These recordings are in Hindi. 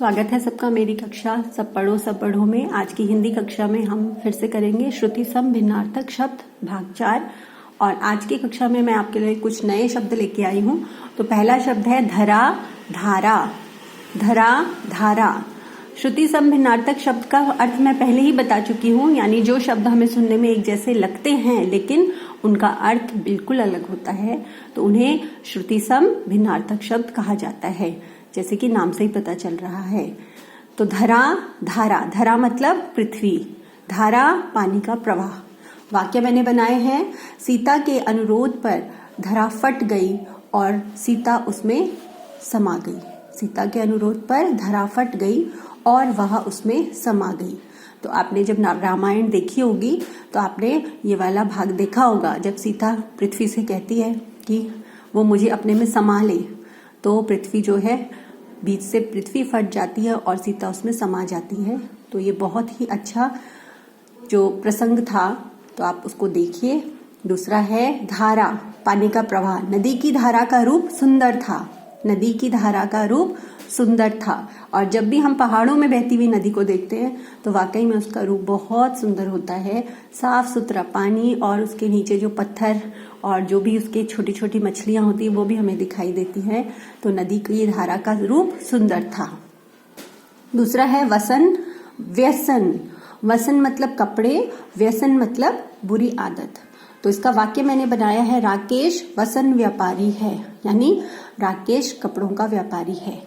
स्वागत है सबका मेरी कक्षा सब पढ़ो में। आज की हिंदी कक्षा में हम फिर से करेंगे श्रुति सम भिन्नार्थक शब्द भाग 4। और आज की कक्षा में मैं आपके लिए कुछ नए शब्द लेके आई हूँ। तो पहला शब्द है धरा धारा। धरा धारा। श्रुति सम भिन्नार्थक शब्द का अर्थ मैं पहले ही बता चुकी हूँ, यानी जो शब्द हमें सुनने में एक जैसे लगते हैं लेकिन उनका अर्थ बिल्कुल अलग होता है, तो उन्हें श्रुति सम भिन्नार्थक शब्द कहा जाता है, जैसे कि नाम से ही पता चल रहा है। तो धरा धारा। धरा मतलब पृथ्वी, धारा पानी का प्रवाह। वाक्य मैंने बनाए हैं। सीता के अनुरोध पर धरा फट गई और सीता उसमें समा गई। सीता के अनुरोध पर धरा फट गई और वह उसमें समा गई। तो आपने जब रामायण देखी होगी तो आपने ये वाला भाग देखा होगा, जब सीता पृथ्वी से कहती है कि वो मुझे अपने में समा ले, तो पृथ्वी जो है बीच से पृथ्वी फट जाती है और सीता उसमें समा जाती है। तो ये बहुत ही अच्छा जो प्रसंग था, तो आप उसको देखिए। दूसरा है धारा, पानी का प्रवाह। नदी की धारा का रूप सुंदर था। नदी की धारा का रूप सुंदर था। और जब भी हम पहाड़ों में बहती हुई नदी को देखते हैं तो वाकई में उसका रूप बहुत सुंदर होता है। साफ सुथरा पानी और उसके नीचे जो पत्थर और जो भी उसके छोटी छोटी मछलियां होती है वो भी हमें दिखाई देती हैं। तो नदी की धारा का रूप सुंदर था। दूसरा है वसन व्यसन। वसन मतलब कपड़े, व्यसन मतलब बुरी आदत। तो इसका वाक्य मैंने बनाया है, राकेश वसन व्यापारी है, यानी राकेश कपड़ों का व्यापारी है।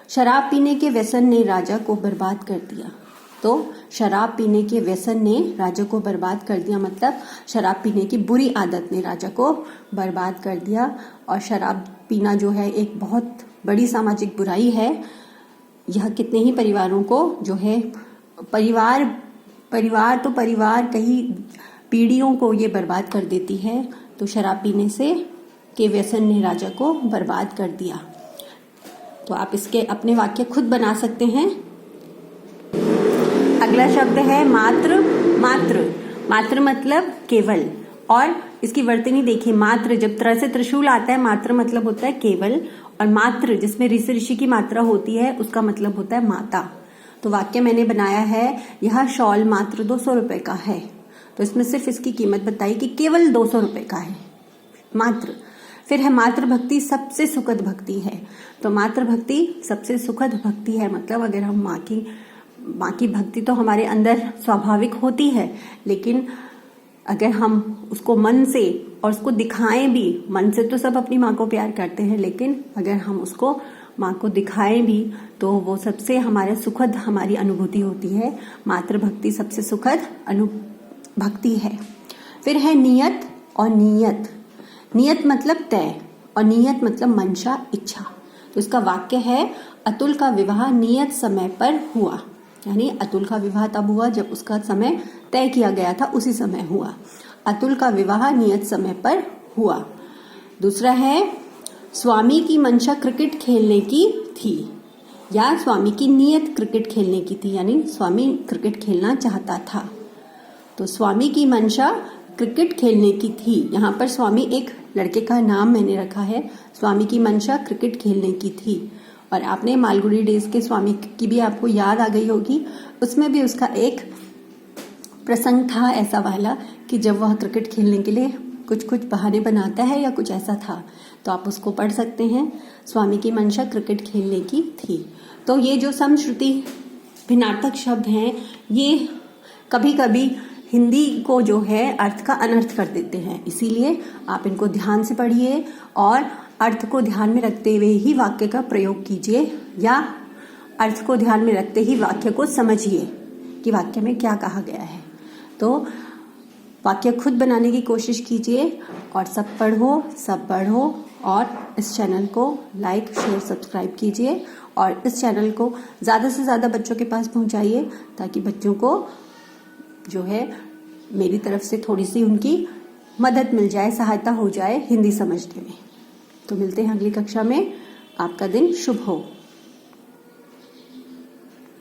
शराब पीने के व्यसन ने राजा को बर्बाद कर दिया। तो शराब पीने के व्यसन ने राजा को बर्बाद कर दिया, मतलब शराब पीने की बुरी आदत ने राजा को बर्बाद कर दिया। और शराब पीना जो है एक बहुत बड़ी सामाजिक बुराई है। यह कितने ही परिवारों को जो है परिवार कई पीढ़ियों को ये बर्बाद कर देती है। तो शराब पीने से के व्यसन ने राजा को बर्बाद कर दिया। तो आप इसके अपने वाक्य खुद बना सकते हैं। अगला शब्द है मात्र। मात्र। मात्र मतलब केवल। और इसकी वर्तनी देखिए, मात्र जब तरह से त्रिशूल आता है, मात्र मतलब होता है केवल। और मात्र जिसमें ऋषि की मात्रा होती है उसका मतलब होता है माता। तो वाक्य मैंने बनाया है, यह शॉल मात्र 200 रुपए का है। तो इसमें सिर्फ इसकी कीमत बताई कि केवल 200 रुपए का है, मात्र। फिर है मातृ भक्ति सबसे सुखद भक्ति है। तो मातृ भक्ति सबसे सुखद भक्ति है, मतलब अगर हम माँ की भक्ति तो हमारे अंदर स्वाभाविक होती है, लेकिन अगर हम उसको मन से और उसको दिखाएं भी, मन से तो सब अपनी माँ को प्यार करते हैं, लेकिन अगर हम उसको माँ को दिखाएं भी तो वो सबसे हमारे सुखद हमारी अनुभूति होती है। मातृ भक्ति सबसे सुखद भक्ति है। फिर है नियत और नियत। नियत मतलब तय और नियत मतलब मंशा, इच्छा। तो इसका वाक्य है, अतुल का विवाह नियत समय पर हुआ, यानी अतुल का विवाह तब हुआ जब उसका समय तय किया गया था, उसी समय हुआ। अतुल का विवाह नियत समय पर हुआ। दूसरा है स्वामी की मंशा क्रिकेट खेलने की थी, या स्वामी की नियत क्रिकेट खेलने की थी, यानी स्वामी क्रिकेट खेलना चाहता था। तो स्वामी की मंशा क्रिकेट खेलने की थी। यहाँ पर स्वामी एक लड़के का नाम मैंने रखा है। स्वामी की मंशा क्रिकेट खेलने की थी। और आपने मालगुडी डेज के स्वामी की भी आपको याद आ गई होगी, उसमें भी उसका एक प्रसंग था ऐसा वाला कि जब वह क्रिकेट खेलने के लिए कुछ बहाने बनाता है या कुछ ऐसा था। तो आप उसको पढ़ सकते हैं, स्वामी की मंशा क्रिकेट खेलने की थी। तो ये जो समश्रुति भिन्नार्थक शब्द हैं, ये कभी कभी हिंदी को जो है अर्थ का अनर्थ कर देते हैं, इसीलिए आप इनको ध्यान से पढ़िए और अर्थ को ध्यान में रखते हुए ही वाक्य का प्रयोग कीजिए, या अर्थ को ध्यान में रखते ही वाक्य को समझिए कि वाक्य में क्या कहा गया है। तो वाक्य खुद बनाने की कोशिश कीजिए और सब पढ़ो और इस चैनल को लाइक शेयर सब्सक्राइब कीजिए और इस चैनल को ज़्यादा से ज़्यादा बच्चों के पास पहुंचाइए, ताकि बच्चों को जो है मेरी तरफ से थोड़ी सी उनकी मदद मिल जाए, सहायता हो जाए हिंदी समझने में। तो मिलते हैं अगली कक्षा में। आपका दिन शुभ हो।